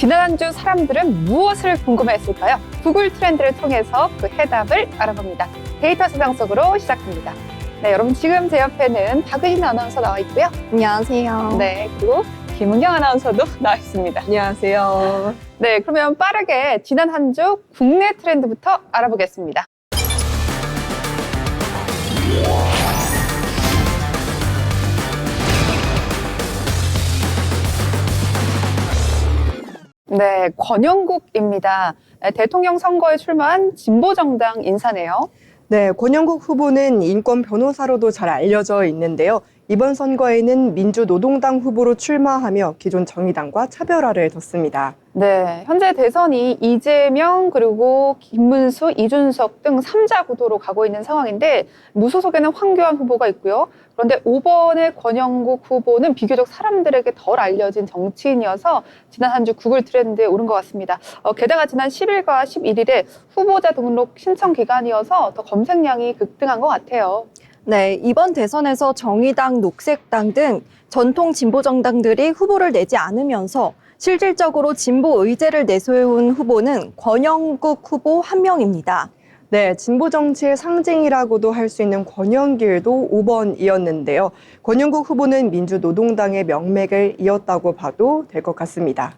지난 한 주 사람들은 무엇을 궁금해했을까요? 구글 트렌드를 통해서 그 해답을 알아봅니다. 데이터 세상 속으로 시작합니다. 네, 여러분 지금 제 옆에는 박의진 아나운서 나와 있고요. 안녕하세요. 네, 그리고 김은경 아나운서도 나와 있습니다. 안녕하세요. 네, 그러면 빠르게 지난 한 주 국내 트렌드부터 알아보겠습니다. 네, 권영국입니다. 대통령 선거에 출마한 진보정당 인사네요. 네, 권영국 후보는 인권 변호사로도 잘 알려져 있는데요. 이번 선거에는 민주노동당 후보로 출마하며 기존 정의당과 차별화를 뒀습니다. 네, 현재 대선이 이재명 그리고 김문수, 이준석 등 3자 구도로 가고 있는 상황인데 무소속에는 황교안 후보가 있고요. 그런데 5번의 권영국 후보는 비교적 사람들에게 덜 알려진 정치인이어서 지난 한 주 구글 트렌드에 오른 것 같습니다. 게다가 지난 10일과 11일에 후보자 등록 신청 기간이어서 더 검색량이 급등한 것 같아요. 네, 이번 대선에서 정의당, 녹색당 등 전통 진보 정당들이 후보를 내지 않으면서 실질적으로 진보 의제를 내세운 후보는 권영국 후보 한 명입니다. 네, 진보 정치의 상징이라고도 할 수 있는 권영길도 5번이었는데요. 권영국 후보는 민주노동당의 명맥을 이었다고 봐도 될 것 같습니다.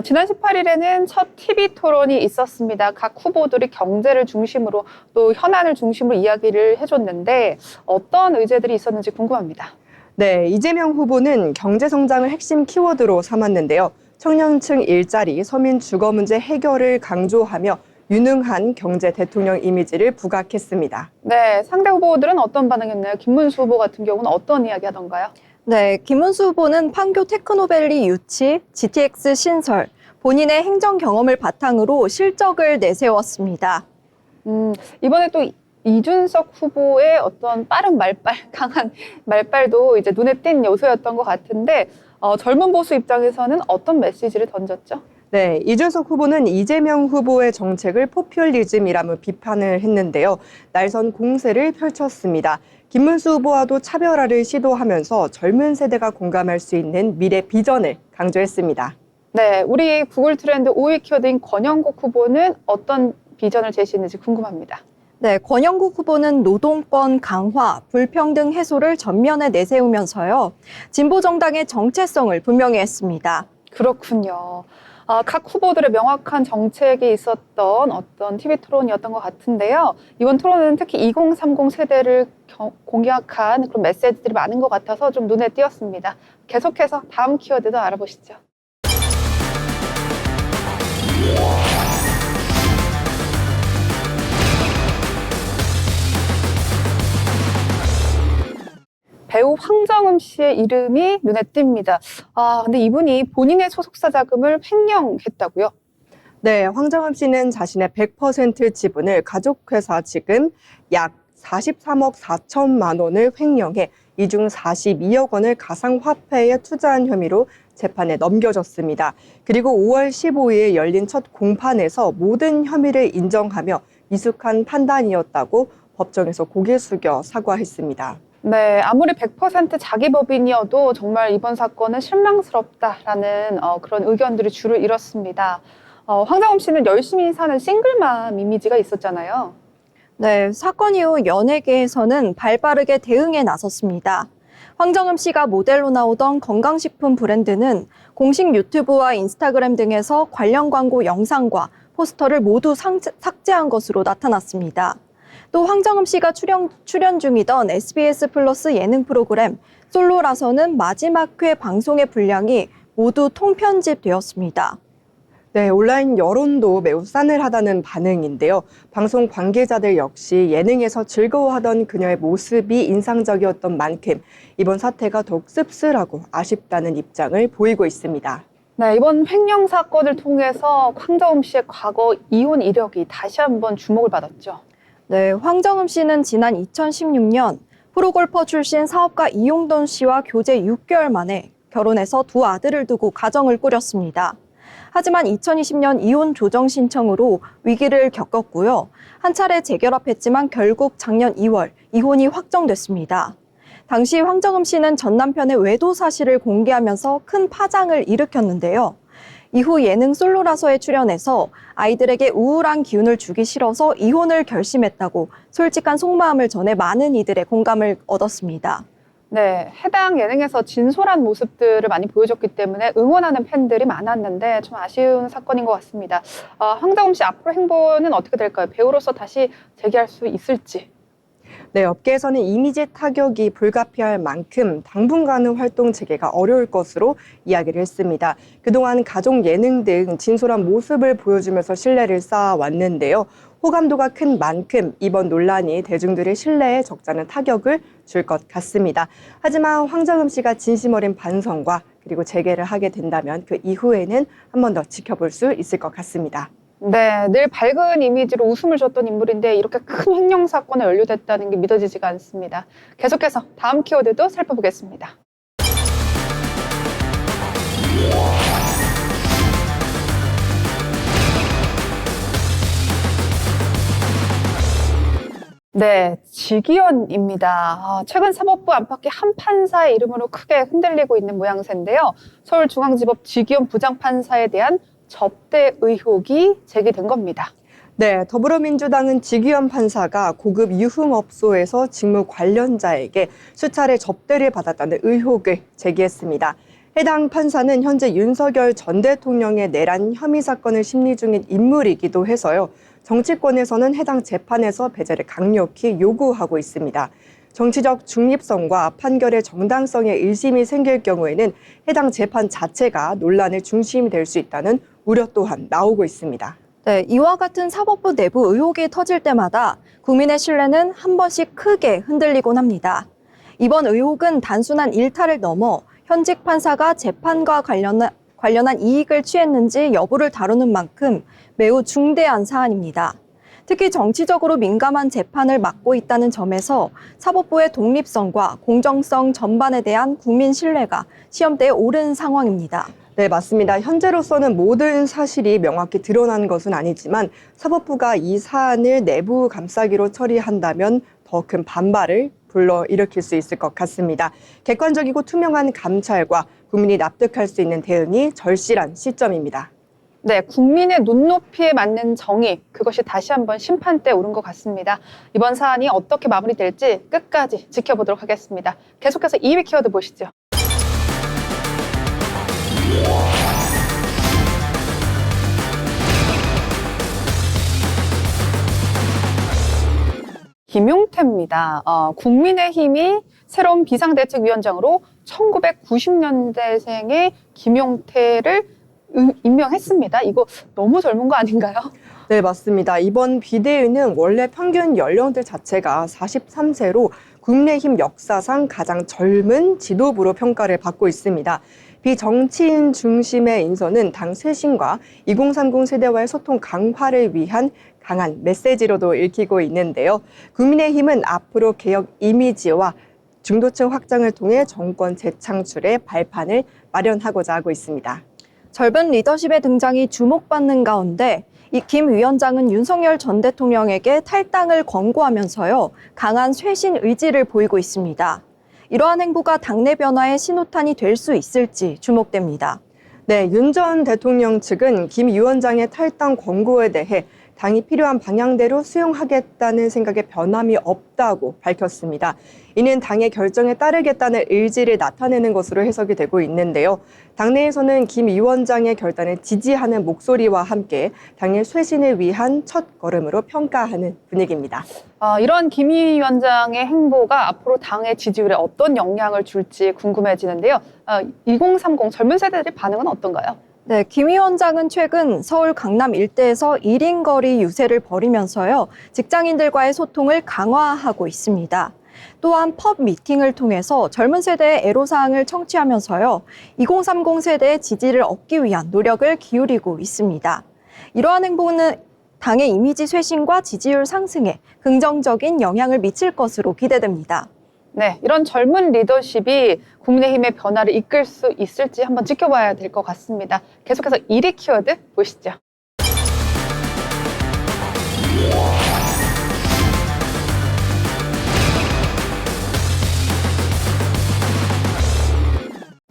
지난 18일에는 첫 TV 토론이 있었습니다. 각 후보들이 경제를 중심으로 또 현안을 중심으로 이야기를 해줬는데 어떤 의제들이 있었는지 궁금합니다. 네, 이재명 후보는 경제 성장을 핵심 키워드로 삼았는데요. 청년층 일자리, 서민 주거 문제 해결을 강조하며 유능한 경제 대통령 이미지를 부각했습니다. 네, 상대 후보들은 어떤 반응이었나요? 김문수 후보 같은 경우는 어떤 이야기 하던가요? 네, 김문수 후보는 판교 테크노밸리 유치, GTX 신설, 본인의 행정 경험을 바탕으로 실적을 내세웠습니다. 이번에 또 이준석 후보의 어떤 빠른 말빨, 강한 말빨도 이제 눈에 띈 요소였던 것 같은데 젊은 보수 입장에서는 어떤 메시지를 던졌죠? 네, 이준석 후보는 이재명 후보의 정책을 포퓰리즘이라며 비판을 했는데요. 날선 공세를 펼쳤습니다. 김문수 후보와도 차별화를 시도하면서 젊은 세대가 공감할 수 있는 미래 비전을 강조했습니다. 네, 우리 구글 트렌드 5위 키워드인 권영국 후보는 어떤 비전을 제시했는지 궁금합니다. 네, 권영국 후보는 노동권 강화, 불평등 해소를 전면에 내세우면서요. 진보 정당의 정체성을 분명히 했습니다. 그렇군요. 각 후보들의 명확한 정책이 있었던 어떤 TV 토론이었던 것 같은데요. 이번 토론은 특히 2030 세대를 공략한 그런 메시지들이 많은 것 같아서 좀 눈에 띄었습니다. 계속해서 다음 키워드도 알아보시죠. 배우 황정음 씨의 이름이 눈에 띕니다. 근데 이분이 본인의 소속사 자금을 횡령했다고요? 네, 황정음 씨는 자신의 100% 지분을 가족회사 지금 약 43억 4천만 원을 횡령해 이 중 42억 원을 가상화폐에 투자한 혐의로 재판에 넘겨졌습니다. 그리고 5월 15일 열린 첫 공판에서 모든 혐의를 인정하며 미숙한 판단이었다고 법정에서 고개 숙여 사과했습니다. 네, 아무리 100% 자기 법인이어도 정말 이번 사건은 실망스럽다라는 그런 의견들이 줄을 이뤘습니다. 황정음 씨는 열심히 사는 싱글맘 이미지가 있었잖아요. 네, 사건 이후 연예계에서는 발빠르게 대응에 나섰습니다. 황정음 씨가 모델로 나오던 건강식품 브랜드는 공식 유튜브와 인스타그램 등에서 관련 광고 영상과 포스터를 모두 삭제한 것으로 나타났습니다. 또 황정음 씨가 출연 중이던 SBS 플러스 예능 프로그램 솔로라서는 마지막 회 방송의 분량이 모두 통편집되었습니다. 네, 온라인 여론도 매우 싸늘하다는 반응인데요. 방송 관계자들 역시 예능에서 즐거워하던 그녀의 모습이 인상적이었던 만큼 이번 사태가 더욱 씁쓸하고 아쉽다는 입장을 보이고 있습니다. 네, 이번 횡령 사건을 통해서 황정음 씨의 과거 이혼 이력이 다시 한번 주목을 받았죠. 네, 황정음 씨는 지난 2016년 프로골퍼 출신 사업가 이용돈 씨와 교제 6개월 만에 결혼해서 두 아들을 두고 가정을 꾸렸습니다. 하지만 2020년 이혼 조정 신청으로 위기를 겪었고요. 한 차례 재결합했지만 결국 작년 2월 이혼이 확정됐습니다. 당시 황정음 씨는 전 남편의 외도 사실을 공개하면서 큰 파장을 일으켰는데요. 이후 예능 솔로라서에 출연해서 아이들에게 우울한 기운을 주기 싫어서 이혼을 결심했다고 솔직한 속마음을 전해 많은 이들의 공감을 얻었습니다. 네, 해당 예능에서 진솔한 모습들을 많이 보여줬기 때문에 응원하는 팬들이 많았는데 좀 아쉬운 사건인 것 같습니다. 황정음 씨 앞으로 행보는 어떻게 될까요? 배우로서 다시 재기할 수 있을지. 네, 업계에서는 이미지 타격이 불가피할 만큼 당분간은 활동 재개가 어려울 것으로 이야기를 했습니다. 그동안 가족 예능 등 진솔한 모습을 보여주면서 신뢰를 쌓아왔는데요. 호감도가 큰 만큼 이번 논란이 대중들의 신뢰에 적잖은 타격을 줄 것 같습니다. 하지만 황정음 씨가 진심 어린 반성과 그리고 재개를 하게 된다면 그 이후에는 한 번 더 지켜볼 수 있을 것 같습니다. 네, 늘 밝은 이미지로 웃음을 줬던 인물인데 이렇게 큰 횡령 사건에 연루됐다는 게 믿어지지가 않습니다. 계속해서 다음 키워드도 살펴보겠습니다. 네, 직위원입니다. 최근 사법부 안팎의 한 판사의 이름으로 크게 흔들리고 있는 모양새인데요. 서울중앙지법 직위원 부장판사에 대한 접대 의혹이 제기된 겁니다. 네, 더불어민주당은 직위원 판사가 고급 유흥업소에서 직무 관련자에게 수차례 접대를 받았다는 의혹을 제기했습니다. 해당 판사는 현재 윤석열 전 대통령의 내란 혐의 사건을 심리 중인 인물이기도 해서요. 정치권에서는 해당 재판에서 배제를 강력히 요구하고 있습니다. 정치적 중립성과 판결의 정당성에 의심이 생길 경우에는 해당 재판 자체가 논란의 중심이 될 수 있다는 우려 또한 나오고 있습니다. 네, 이와 같은 사법부 내부 의혹이 터질 때마다 국민의 신뢰는 한 번씩 크게 흔들리곤 합니다. 이번 의혹은 단순한 일탈을 넘어 현직 판사가 재판과 관련한 이익을 취했는지 여부를 다루는 만큼 매우 중대한 사안입니다. 특히 정치적으로 민감한 재판을 맡고 있다는 점에서 사법부의 독립성과 공정성 전반에 대한 국민 신뢰가 시험대에 오른 상황입니다. 네, 맞습니다. 현재로서는 모든 사실이 명확히 드러난 것은 아니지만 사법부가 이 사안을 내부 감싸기로 처리한다면 더 큰 반발을 불러일으킬 수 있을 것 같습니다. 객관적이고 투명한 감찰과 국민이 납득할 수 있는 대응이 절실한 시점입니다. 네, 국민의 눈높이에 맞는 정의, 그것이 다시 한번 심판대에 오른 것 같습니다. 이번 사안이 어떻게 마무리될지 끝까지 지켜보도록 하겠습니다. 계속해서 2위 키워드 보시죠. 김용태입니다. 국민의힘이 새로운 비상대책위원장으로 1990년대생의 김용태를 임명했습니다. 이거 너무 젊은 거 아닌가요? 네, 맞습니다. 이번 비대위는 원래 평균 연령대 자체가 43세로 국민의힘 역사상 가장 젊은 지도부로 평가를 받고 있습니다. 비정치인 중심의 인선은 당 쇄신과 2030 세대와의 소통 강화를 위한 강한 메시지로도 읽히고 있는데요. 국민의힘은 앞으로 개혁 이미지와 중도층 확장을 통해 정권 재창출의 발판을 마련하고자 하고 있습니다. 젊은 리더십의 등장이 주목받는 가운데 이 김 위원장은 윤석열 전 대통령에게 탈당을 권고하면서요, 강한 쇄신 의지를 보이고 있습니다. 이러한 행보가 당내 변화의 신호탄이 될 수 있을지 주목됩니다. 네, 윤 전 대통령 측은 김 위원장의 탈당 권고에 대해 당이 필요한 방향대로 수용하겠다는 생각에 변함이 없다고 밝혔습니다. 이는 당의 결정에 따르겠다는 의지를 나타내는 것으로 해석이 되고 있는데요. 당내에서는 김 위원장의 결단을 지지하는 목소리와 함께 당의 쇄신을 위한 첫 걸음으로 평가하는 분위기입니다. 이런 김 위원장의 행보가 앞으로 당의 지지율에 어떤 영향을 줄지 궁금해지는데요. 2030 젊은 세대들의 반응은 어떤가요? 네, 김 위원장은 최근 서울 강남 일대에서 1인 거리 유세를 벌이면서요, 직장인들과의 소통을 강화하고 있습니다. 또한 펍 미팅을 통해서 젊은 세대의 애로사항을 청취하면서요, 2030 세대의 지지를 얻기 위한 노력을 기울이고 있습니다. 이러한 행보는 당의 이미지 쇄신과 지지율 상승에 긍정적인 영향을 미칠 것으로 기대됩니다. 네, 이런 젊은 리더십이 국민의힘의 변화를 이끌 수 있을지 한번 지켜봐야 될 것 같습니다. 계속해서 1위 키워드 보시죠.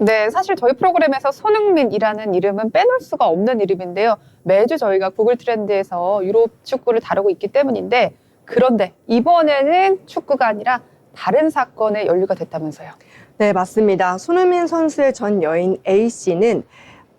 네, 사실 저희 프로그램에서 손흥민이라는 이름은 빼놓을 수가 없는 이름인데요. 매주 저희가 구글 트렌드에서 유럽 축구를 다루고 있기 때문인데, 그런데 이번에는 축구가 아니라 다른 사건에 연루가 됐다면서요. 네, 맞습니다. 손흥민 선수의 전 여인 A씨는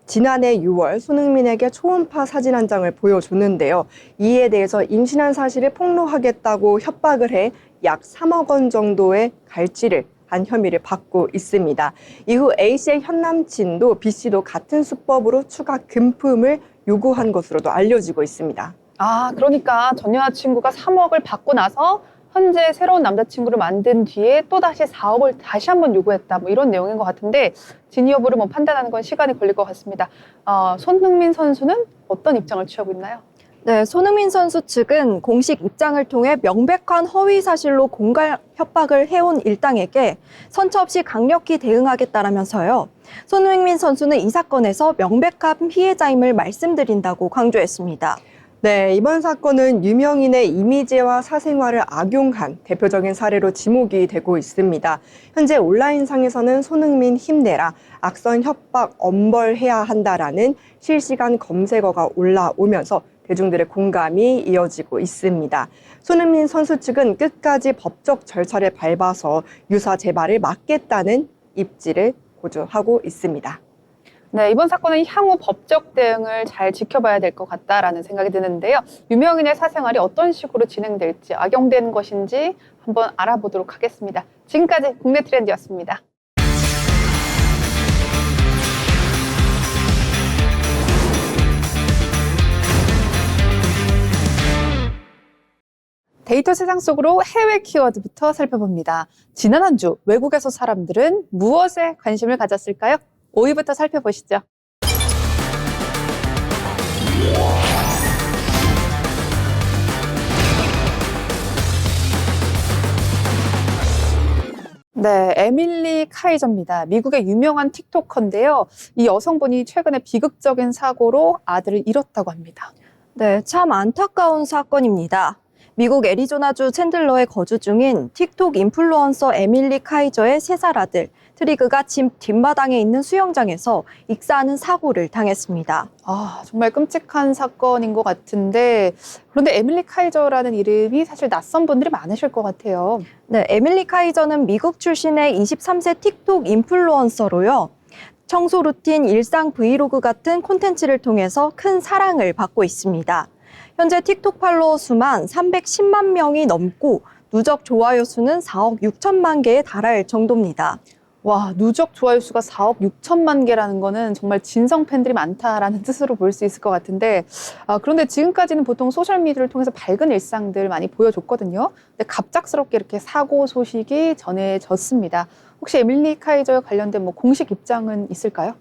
지난해 6월 손흥민에게 초음파 사진 한 장을 보여줬는데요. 이에 대해서 임신한 사실을 폭로하겠다고 협박을 해 약 3억 원 정도의 갈취를 한 혐의를 받고 있습니다. 이후 A씨의 현 남친도 B씨도 같은 수법으로 추가 금품을 요구한 것으로도 알려지고 있습니다. 아, 그러니까 전 여자친구가 3억을 받고 나서 현재 새로운 남자친구를 만든 뒤에 또다시 4억을 다시 한번 요구했다. 뭐 이런 내용인 것 같은데 진위 여부를 뭐 판단하는 건 시간이 걸릴 것 같습니다. 손흥민 선수는 어떤 입장을 취하고 있나요? 네, 손흥민 선수 측은 공식 입장을 통해 명백한 허위 사실로 공갈 협박을 해온 일당에게 선처 없이 강력히 대응하겠다라면서요. 손흥민 선수는 이 사건에서 명백한 피해자임을 말씀드린다고 강조했습니다. 네, 이번 사건은 유명인의 이미지와 사생활을 악용한 대표적인 사례로 지목이 되고 있습니다. 현재 온라인상에서는 손흥민 힘내라, 악성 협박 엄벌해야 한다라는 실시간 검색어가 올라오면서 대중들의 공감이 이어지고 있습니다. 손흥민 선수 측은 끝까지 법적 절차를 밟아서 유사 재발을 막겠다는 입지를 고조하고 있습니다. 네, 이번 사건은 향후 법적 대응을 잘 지켜봐야 될 것 같다라는 생각이 드는데요. 유명인의 사생활이 어떤 식으로 진행될지, 악용되는 것인지 한번 알아보도록 하겠습니다. 지금까지 국내 트렌드였습니다. 데이터 세상 속으로 해외 키워드부터 살펴봅니다. 지난 한 주 외국에서 사람들은 무엇에 관심을 가졌을까요? 5위부터 살펴보시죠. 네, 에밀리 카이저입니다. 미국의 유명한 틱토커인데요. 이 여성분이 최근에 비극적인 사고로 아들을 잃었다고 합니다. 네, 참 안타까운 사건입니다. 미국 애리조나주 챈들러에 거주 중인 틱톡 인플루언서 에밀리 카이저의 3살 아들 트리그가 집 뒷마당에 있는 수영장에서 익사하는 사고를 당했습니다. 아, 정말 끔찍한 사건인 것 같은데, 그런데 에밀리 카이저라는 이름이 사실 낯선 분들이 많으실 것 같아요. 네, 에밀리 카이저는 미국 출신의 23세 틱톡 인플루언서로요. 청소 루틴, 일상 브이로그 같은 콘텐츠를 통해서 큰 사랑을 받고 있습니다. 현재 틱톡 팔로워 수만 310만 명이 넘고 누적 좋아요 수는 4억 6천만 개에 달할 정도입니다. 와, 누적 좋아요 수가 4억 6천만 개라는 거는 정말 진성 팬들이 많다라는 뜻으로 볼 수 있을 것 같은데, 그런데 지금까지는 보통 소셜미디어를 통해서 밝은 일상들 많이 보여줬거든요. 근데 갑작스럽게 이렇게 사고 소식이 전해졌습니다. 혹시 에밀리 카이저에 관련된 뭐 공식 입장은 있을까요?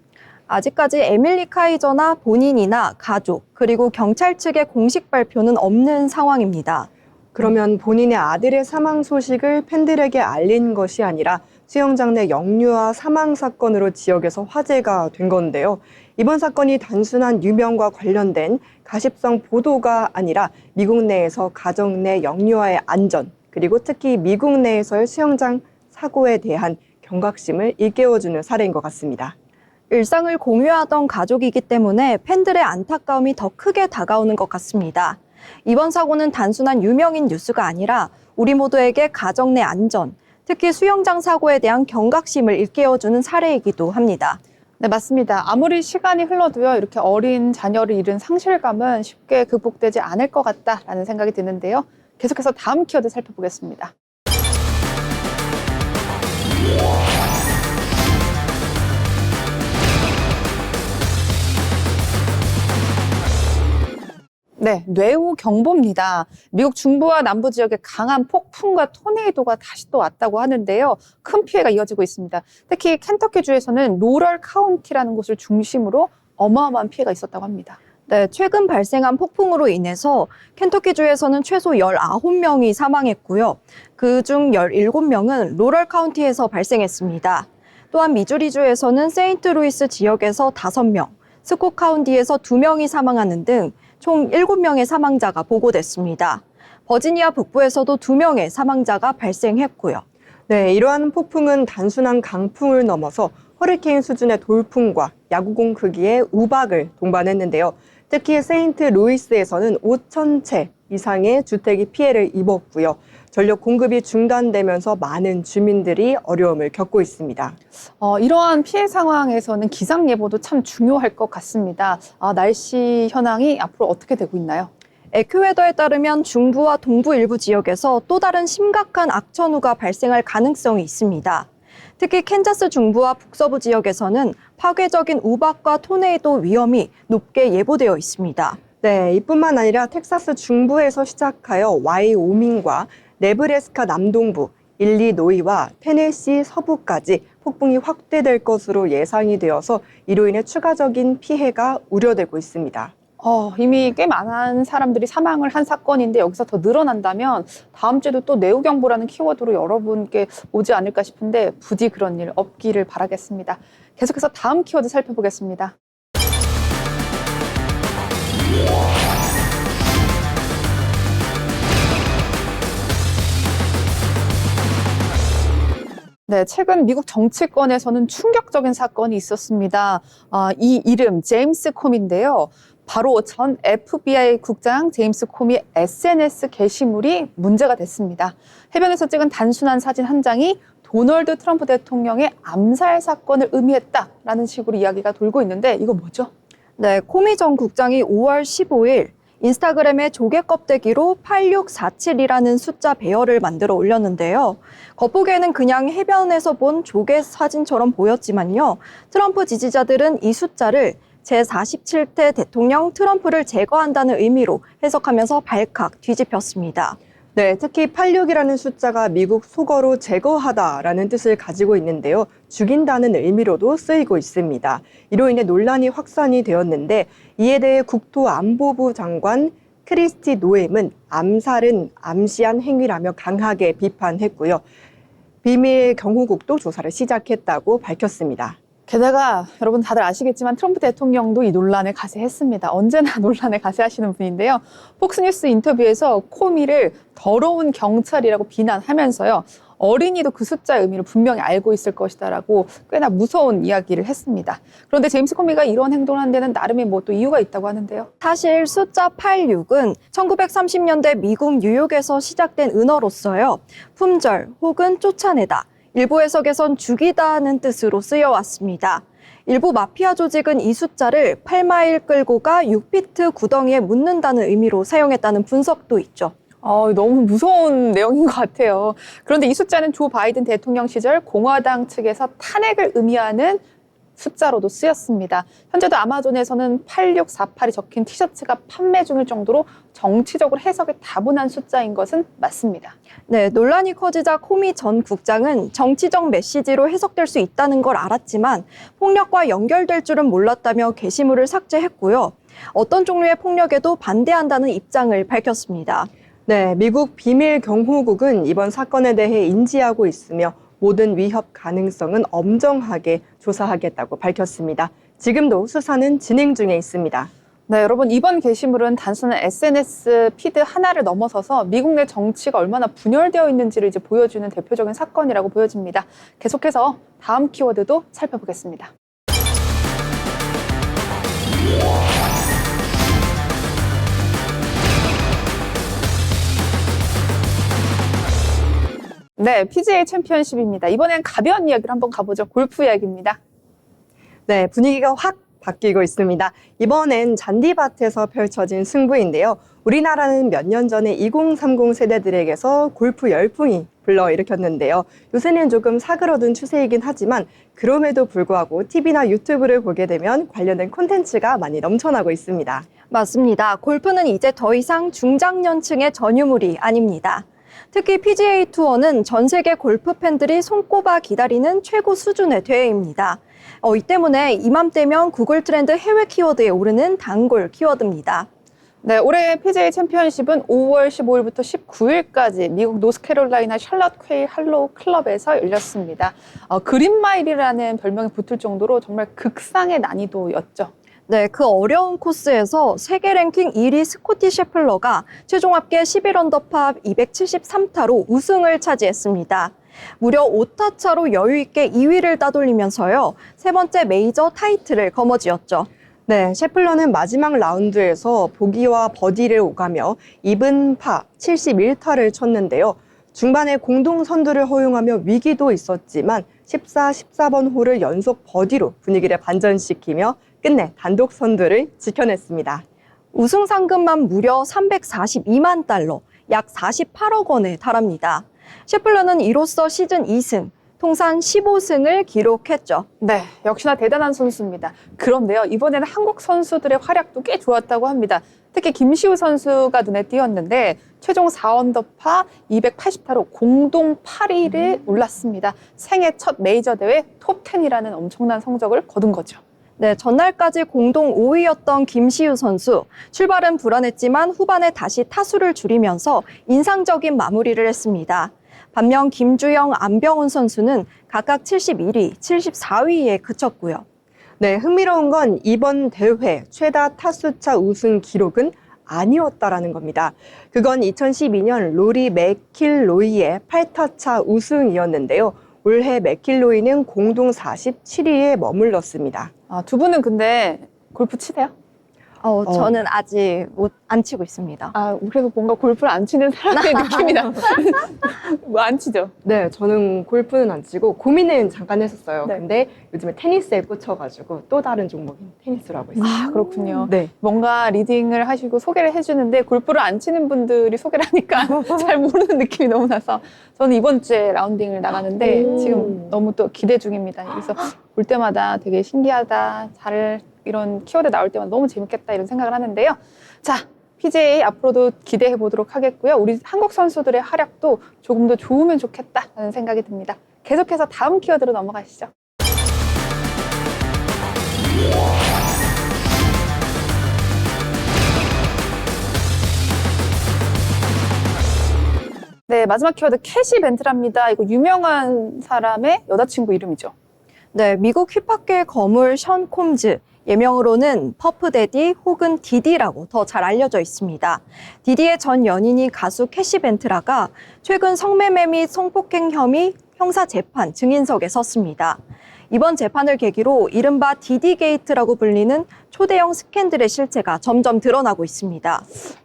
아직까지 에밀리 카이저나 본인이나 가족, 그리고 경찰 측의 공식 발표는 없는 상황입니다. 그러면 본인의 아들의 사망 소식을 팬들에게 알린 것이 아니라 수영장 내 영유아 사망 사건으로 지역에서 화제가 된 건데요. 이번 사건이 단순한 유명과 관련된 가십성 보도가 아니라 미국 내에서 가정 내 영유아의 안전, 그리고 특히 미국 내에서의 수영장 사고에 대한 경각심을 일깨워주는 사례인 것 같습니다. 일상을 공유하던 가족이기 때문에 팬들의 안타까움이 더 크게 다가오는 것 같습니다. 이번 사고는 단순한 유명인 뉴스가 아니라 우리 모두에게 가정 내 안전, 특히 수영장 사고에 대한 경각심을 일깨워주는 사례이기도 합니다. 네, 맞습니다. 아무리 시간이 흘러도요, 이렇게 어린 자녀를 잃은 상실감은 쉽게 극복되지 않을 것 같다라는 생각이 드는데요. 계속해서 다음 키워드 살펴보겠습니다. 네, 뇌우 경보입니다. 미국 중부와 남부 지역에 강한 폭풍과 토네이도가 다시 또 왔다고 하는데요. 큰 피해가 이어지고 있습니다. 특히 켄터키주에서는 로럴 카운티라는 곳을 중심으로 어마어마한 피해가 있었다고 합니다. 네, 최근 발생한 폭풍으로 인해서 켄터키주에서는 최소 19명이 사망했고요. 그중 17명은 로럴 카운티에서 발생했습니다. 또한 미주리주에서는 세인트루이스 지역에서 5명, 스콧 카운티에서 2명이 사망하는 등 총 7명의 사망자가 보고됐습니다. 버지니아 북부에서도 2명의 사망자가 발생했고요. 네, 이러한 폭풍은 단순한 강풍을 넘어서 허리케인 수준의 돌풍과 야구공 크기의 우박을 동반했는데요. 특히 세인트 루이스에서는 5천 채 이상의 주택이 피해를 입었고요. 전력 공급이 중단되면서 많은 주민들이 어려움을 겪고 있습니다. 이러한 피해 상황에서는 기상 예보도 참 중요할 것 같습니다. 날씨 현황이 앞으로 어떻게 되고 있나요? 에큐웨더에 따르면 중부와 동부 일부 지역에서 또 다른 심각한 악천후가 발생할 가능성이 있습니다. 특히 캔자스 중부와 북서부 지역에서는 파괴적인 우박과 토네이도 위험이 높게 예보되어 있습니다. 네, 이뿐만 아니라 텍사스 중부에서 시작하여 와이오밍과 네브래스카 남동부, 일리노이와 테네시 서부까지 폭풍이 확대될 것으로 예상이 되어서 이로 인해 추가적인 피해가 우려되고 있습니다. 이미 꽤 많은 사람들이 사망을 한 사건인데 여기서 더 늘어난다면 다음 주에도 또 내후경보라는 키워드로 여러분께 오지 않을까 싶은데 부디 그런 일 없기를 바라겠습니다. 계속해서 다음 키워드 살펴보겠습니다. 네, 최근 미국 정치권에서는 충격적인 사건이 있었습니다. 이 이름 제임스 콤인데요. 바로 전 FBI 국장 제임스 콤의 SNS 게시물이 문제가 됐습니다. 해변에서 찍은 단순한 사진 한 장이 도널드 트럼프 대통령의 암살 사건을 의미했다라는 식으로 이야기가 돌고 있는데 이거 뭐죠? 네, 코미 전 국장이 5월 15일 인스타그램에 조개 껍데기로 8647이라는 숫자 배열을 만들어 올렸는데요. 겉보기에는 그냥 해변에서 본 조개 사진처럼 보였지만요. 트럼프 지지자들은 이 숫자를 제47대 대통령 트럼프를 제거한다는 의미로 해석하면서 발칵 뒤집혔습니다. 네, 특히 86이라는 숫자가 미국 속어로 제거하다라는 뜻을 가지고 있는데요. 죽인다는 의미로도 쓰이고 있습니다. 이로 인해 논란이 확산이 되었는데 이에 대해 국토안보부 장관 크리스티 노엠은 암살은 암시한 행위라며 강하게 비판했고요. 비밀 경호국도 조사를 시작했다고 밝혔습니다. 게다가 여러분 다들 아시겠지만 트럼프 대통령도 이 논란에 가세했습니다. 언제나 논란에 가세하시는 분인데요. 폭스뉴스 인터뷰에서 코미를 더러운 경찰이라고 비난하면서요. 어린이도 그 숫자의 의미를 분명히 알고 있을 것이다라고 꽤나 무서운 이야기를 했습니다. 그런데 제임스 코미가 이런 행동을 한 데는 나름의 뭐 또 이유가 있다고 하는데요. 사실 숫자 86은 1930년대 미국 뉴욕에서 시작된 은어로서요. 품절 혹은 쫓아내다, 일부 해석에선 죽이다는 뜻으로 쓰여왔습니다. 일부 마피아 조직은 이 숫자를 8마일 끌고 가 6피트 구덩이에 묻는다는 의미로 사용했다는 분석도 있죠. 너무 무서운 내용인 것 같아요. 그런데 이 숫자는 조 바이든 대통령 시절 공화당 측에서 탄핵을 의미하는 숫자로도 쓰였습니다. 현재도 아마존에서는 8648이 적힌 티셔츠가 판매 중일 정도로 정치적으로 해석이 다분한 숫자인 것은 맞습니다. 네, 논란이 커지자 코미 전 국장은 정치적 메시지로 해석될 수 있다는 걸 알았지만 폭력과 연결될 줄은 몰랐다며 게시물을 삭제했고요. 어떤 종류의 폭력에도 반대한다는 입장을 밝혔습니다. 네, 미국 비밀 경호국은 이번 사건에 대해 인지하고 있으며 모든 위협 가능성은 엄정하게 조사하겠다고 밝혔습니다. 지금도 수사는 진행 중에 있습니다. 네, 여러분 이번 게시물은 단순한 SNS 피드 하나를 넘어서서 미국 내 정치가 얼마나 분열되어 있는지를 이제 보여주는 대표적인 사건이라고 보여집니다. 계속해서 다음 키워드도 살펴보겠습니다. 네, PGA 챔피언십입니다. 이번엔 가벼운 이야기를 한번 가보죠. 골프 이야기입니다. 네, 분위기가 확 바뀌고 있습니다. 이번엔 잔디밭에서 펼쳐진 승부인데요. 우리나라는 몇 년 전에 2030 세대들에게서 골프 열풍이 불러일으켰는데요. 요새는 조금 사그러든 추세이긴 하지만 그럼에도 불구하고 TV나 유튜브를 보게 되면 관련된 콘텐츠가 많이 넘쳐나고 있습니다. 맞습니다. 골프는 이제 더 이상 중장년층의 전유물이 아닙니다. 특히 PGA 투어는 전 세계 골프 팬들이 손꼽아 기다리는 최고 수준의 대회입니다. 이 때문에 이맘때면 구글 트렌드 해외 키워드에 오르는 단골 키워드입니다. 네, 올해 PGA 챔피언십은 5월 15일부터 19일까지 미국 노스캐롤라이나 샬럿 퀘일 할로우 클럽에서 열렸습니다. 그린마일이라는 별명이 붙을 정도로 정말 극상의 난이도였죠. 네, 그 어려운 코스에서 세계 랭킹 1위 스코티 셰플러가 최종 합계 11언더파 273타로 우승을 차지했습니다. 무려 5타 차로 여유 있게 2위를 따돌리면서요. 세 번째 메이저 타이틀을 거머쥐었죠. 네, 셰플러는 마지막 라운드에서 보기와 버디를 오가며 이븐 파 71타를 쳤는데요. 중반에 공동 선두를 허용하며 위기도 있었지만 14, 14번 홀을 연속 버디로 분위기를 반전시키며 끝내 단독 선두를 지켜냈습니다. 우승 상금만 무려 342만 달러, 약 48억 원에 달합니다. 셰플러는 이로써 시즌 2승, 통산 15승을 기록했죠. 네, 역시나 대단한 선수입니다. 그런데요, 이번에는 한국 선수들의 활약도 꽤 좋았다고 합니다. 특히 김시우 선수가 눈에 띄었는데 최종 4언더파 280타로 공동 8위를 올랐습니다. 생애 첫 메이저 대회 톱10이라는 엄청난 성적을 거둔 거죠. 네, 전날까지 공동 5위였던 김시우 선수. 출발은 불안했지만 후반에 다시 타수를 줄이면서 인상적인 마무리를 했습니다. 반면 김주영, 안병훈 선수는 각각 71위, 74위에 그쳤고요. 네, 흥미로운 건 이번 대회 최다 타수차 우승 기록은 아니었다라는 겁니다. 그건 2012년 로리 맥킬로이의 8타차 우승이었는데요. 올해 맥킬로이는 공동 47위에 머물렀습니다. 두 분은 근데 골프 치세요? 저는 아직 안 치고 있습니다. 그래서 뭔가 골프를 안 치는 사람의 느낌이 나. 뭐 안 치죠? 네, 저는 골프는 안 치고 고민은 잠깐 했었어요. 네. 근데 요즘에 테니스에 꽂혀가지고 또 다른 종목인 테니스를 하고 있어요. 그렇군요. 네. 뭔가 리딩을 하시고 소개를 해주는데 골프를 안 치는 분들이 소개를 하니까 잘 모르는 느낌이 너무 나서 저는 이번 주에 라운딩을 나가는데 오. 지금 너무 또 기대 중입니다. 그래서 볼 때마다 되게 신기하다. 이런 키워드 나올 때마다 너무 재밌겠다 이런 생각을 하는데요. 자, PGA 앞으로도 기대해 보도록 하겠고요. 우리 한국 선수들의 활약도 조금 더 좋으면 좋겠다라는 생각이 듭니다. 계속해서 다음 키워드로 넘어가시죠. 네, 마지막 키워드 캐시 벤트랍니다. 이거 유명한 사람의 여자친구 이름이죠. 네, 미국 힙합계 거물 션 콤즈, 예명으로는 퍼프데디 혹은 디디라고 더 잘 알려져 있습니다. 디디의 전 연인이 가수 캐시 벤트라가 최근 성매매 및 성폭행 혐의 형사 재판 증인석에 섰습니다. 이번 재판을 계기로 이른바 디디 게이트라고 불리는 초대형 스캔들의 실체가 점점 드러나고 있습니다.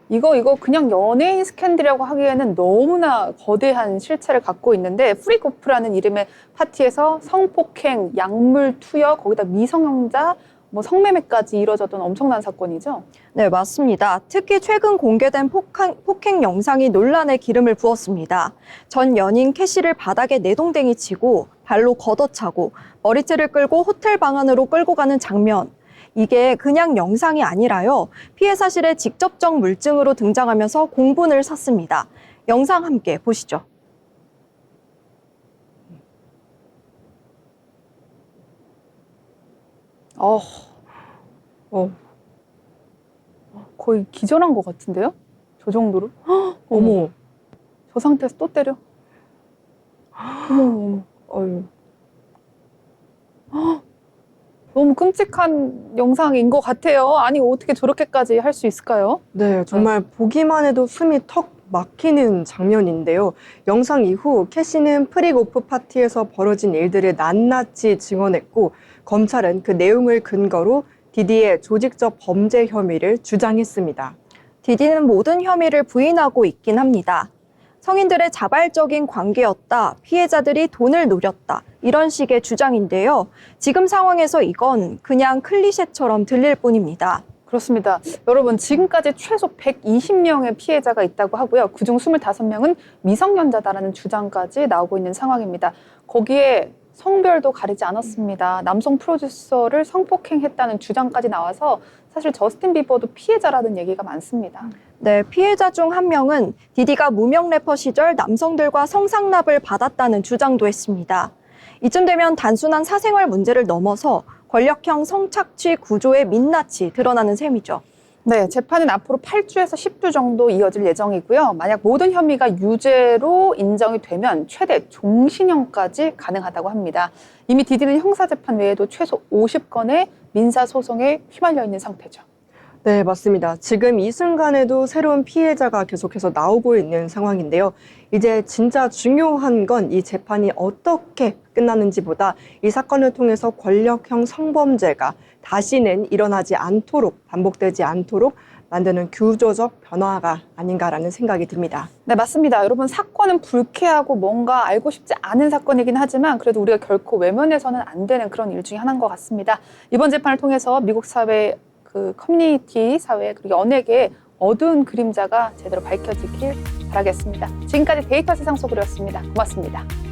이거 그냥 연예인 스캔들이라고 하기에는 너무나 거대한 실체를 갖고 있는데 프리고프라는 이름의 파티에서 성폭행, 약물 투여, 거기다 미성년자, 성매매까지 이뤄졌던 엄청난 사건이죠. 네, 맞습니다. 특히 최근 공개된 폭행 영상이 논란에 기름을 부었습니다. 전 연인 캐시를 바닥에 내동댕이 치고 발로 걷어차고 머리채를 끌고 호텔 방 안으로 끌고 가는 장면. 이게 그냥 영상이 아니라요. 피해 사실의 직접적 물증으로 등장하면서 공분을 샀습니다. 영상 함께 보시죠. 거의 기절한 것 같은데요? 저 정도로? 어머. 저 상태에서 또 때려? 어머. 어휴. 너무 끔찍한 영상인 것 같아요. 아니, 어떻게 저렇게까지 할 수 있을까요? 네, 정말 보기만 해도 숨이 턱 막히는 장면인데요. 영상 이후 캐시는 프리고프 파티에서 벌어진 일들을 낱낱이 증언했고 검찰은 그 내용을 근거로 디디의 조직적 범죄 혐의를 주장했습니다. 디디는 모든 혐의를 부인하고 있긴 합니다. 성인들의 자발적인 관계였다, 피해자들이 돈을 노렸다, 이런 식의 주장인데요. 지금 상황에서 이건 그냥 클리셰처럼 들릴 뿐입니다. 그렇습니다. 여러분, 지금까지 최소 120명의 피해자가 있다고 하고요. 그중 25명은 미성년자다라는 주장까지 나오고 있는 상황입니다. 거기에 성별도 가리지 않았습니다. 남성 프로듀서를 성폭행했다는 주장까지 나와서 사실 저스틴 비버도 피해자라는 얘기가 많습니다. 네, 피해자 중 한 명은 디디가 무명 래퍼 시절 남성들과 성상납을 받았다는 주장도 했습니다. 이쯤 되면 단순한 사생활 문제를 넘어서 권력형 성착취 구조의 민낯이 드러나는 셈이죠. 네, 재판은 앞으로 8주에서 10주 정도 이어질 예정이고요. 만약 모든 혐의가 유죄로 인정이 되면 최대 종신형까지 가능하다고 합니다. 이미 디디는 형사재판 외에도 최소 50건의 민사소송에 휘말려 있는 상태죠. 네, 맞습니다. 지금 이 순간에도 새로운 피해자가 계속해서 나오고 있는 상황인데요. 이제 진짜 중요한 건 이 재판이 어떻게 끝나는지보다 이 사건을 통해서 권력형 성범죄가 다시는 일어나지 않도록, 반복되지 않도록 만드는 구조적 변화가 아닌가라는 생각이 듭니다. 네, 맞습니다. 여러분, 사건은 불쾌하고 뭔가 알고 싶지 않은 사건이긴 하지만 그래도 우리가 결코 외면해서는 안 되는 그런 일 중에 하나인 것 같습니다. 이번 재판을 통해서 미국 사회, 커뮤니티 사회, 그리고 연예계의 어두운 그림자가 제대로 밝혀지길 바라겠습니다. 지금까지 데이터 세상 속으로였습니다. 고맙습니다.